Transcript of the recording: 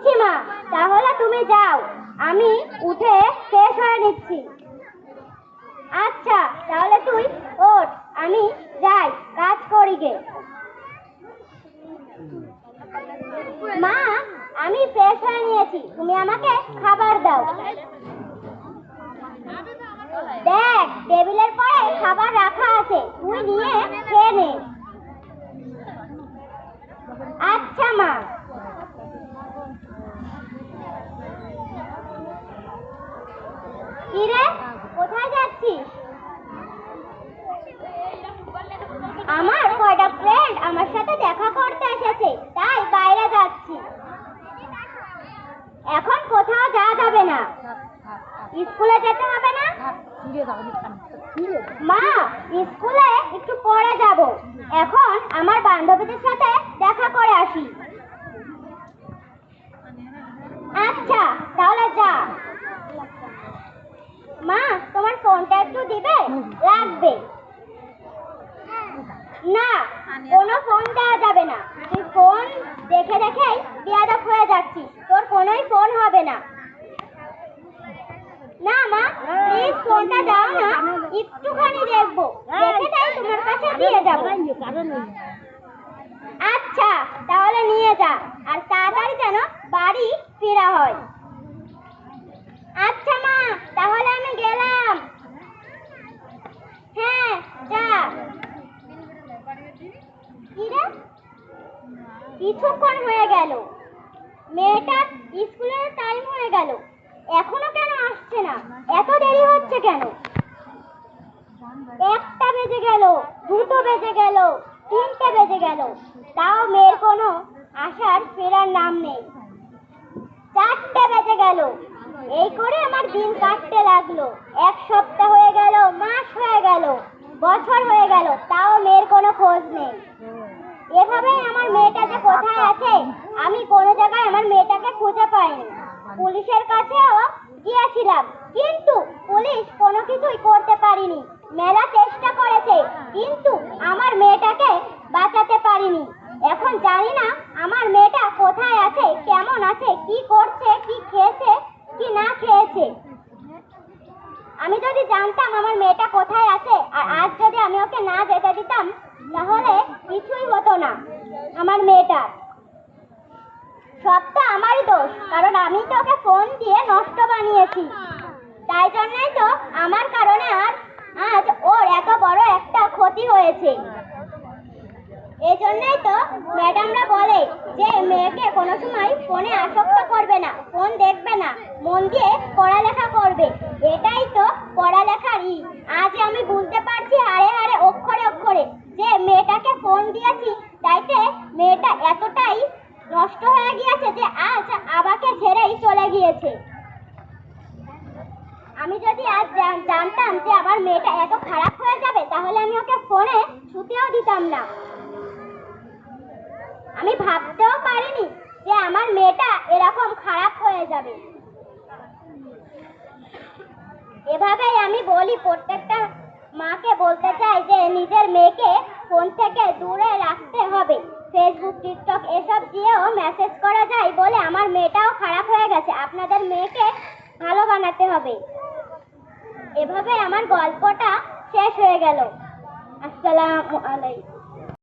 দিচ্ছি মা, তাহলে তুমি যাও, আমি উঠে ফ্রেশ হয়ে নিচ্ছি। আচ্ছা তাহলে তুই ওঠ, আমি যাই কাজ করি গে। মা, আমি ফ্রেশ হয়ে নিয়েছি, তুমি আমাকে খাবার দাও। দেখ টেবিলের পরে খাবার রাখা আছে, তুই নিয়ে খেয়ে নে। আচ্ছা মা। কি রে, কোথায় যাচ্ছিস? আমার কয়টা ফ্রেন্ড আমার সাথে দেখা করতে এসেছে, তাই বাইরে যাচ্ছি। এখন কোথাও যাওয়া যাবে না, স্কুলে যেতে হবে না? মা, স্কুলে একটু পরে যাব, এখন আমার বান্ধবীদের সাথে দেখা করে আসি। আচ্ছা তাহলে যা। মা, তোমার ফোনটা একটু দিবে? লাগবে না, কোনো ফোন দেওয়া যাবে না, তুই ফোন দেখে দেখেই বেয়াদব হয়ে যাচ্ছিস, তোর কোনোই ফোন হবে না। না মা, প্লিজ ফোনটা দাও না, একটুখানি দেখবো, দেখে তাই তোমার কাছে দিয়ে যাবো। আচ্ছা তাহলে নিয়ে যা, আর তাড়াতাড়ি যেন বাড়ি ফেরা হয়। আচ্ছা মা, তাহলে আমি গেলাম। হ্যাঁ যা। কি রে, কিছুক্ষণ হয়ে গেল, মেয়েটার স্কুলের টাইম হয়ে গেল, এখনো কেন আসছে না? এত দেরি হচ্ছে কেন? 1টা বেজে গেল, 2টো বেজে গেল, 3টে বেজে গেল, তাও মেয়ের কোনো আসার ফেরার নাম নেই। 4টে বেজে গেল, এই করে আমার দিন কাটতে লাগলো। 1 সপ্তাহ হয়ে গেল, মাস হয়ে গেল, বছর হয়ে গেল, তাও মেয়ের কোনো খোঁজ নেই। এভাবেই আমার মেয়েটা যে কোথায় আছে, আমি কোনো জায়গায় আমার মেয়েটাকে খুঁজে পাইনি। পুলিশের কাছেও গিয়েছিলাম, কিন্তু পুলিশ কোনো কিছুই করতে পারিনি। মেলা চেষ্টা করেছে, কিন্তু আমার মেয়েটাকে বাঁচাতে পারিনি। এখন জানি না আমার মেয়েটা কোথায় আছে, কেমন আছে, কি করছে, কি খেয়েছে, কি না খেয়েছে। আমি যদি জানতাম আমার মেয়েটা কোথায় আছে, আর আজ যদি আমি ওকে না যেতে দিতাম, তাহলে কিছুই হতো না। আমার মেয়েটা সবটা আমারই দোষ, কারণ আমি তো ওকে ফোন দিয়ে নষ্ট বানিয়েছি। তাই জন্যই তো আমার কারণে আজ ওর এত বড় একটা ক্ষতি হয়েছে। এই জন্যই তো ম্যাডামরা বলে যে মেয়েকে কোনো সময় ফোনে আসক্ত করবে না, ফোন দেখবে না, মন দিয়ে পড়ালেখা করবে। এটাই তো পড়ালেখার আজ আমি বুঝতে পারছি হাড়ে হাড়ে, অক্ষরে অক্ষরে, যে মেয়েটাকে ফোন দিয়েছি, তাইতে মেয়েটা এতটাই নষ্ট হয়ে গিয়েছে যে আজ আমাকে ছেড়েই চলে গিয়েছে। আমি যদি আজ জানতাম যে আমার মেয়েটা এত খারাপ হয়ে যাবে, তাহলে আমি ওকে ফোনে ছুতেও দিতাম না। আমি ভাবতেও পারিনি যে আমার মেয়েটা এরকম খারাপ হয়ে যাবে। এভাবেই আমি বলি, প্রত্যেকটা মাকে বলতে চাই যে নিজের মেয়েকে ফোন থেকে দূরে রাখতে হবে। ফেসবুক, টিকটক এসব দিয়েও মেসেজ করা যায় বলে আমার মেয়েটাও খারাপ হয়ে গেছে। আপনাদের মেয়েকে ভালো বানাতে হবে। এভাবে আমার গল্পটা শেষ হয়ে গেল। আসসালামু আলাইকুম।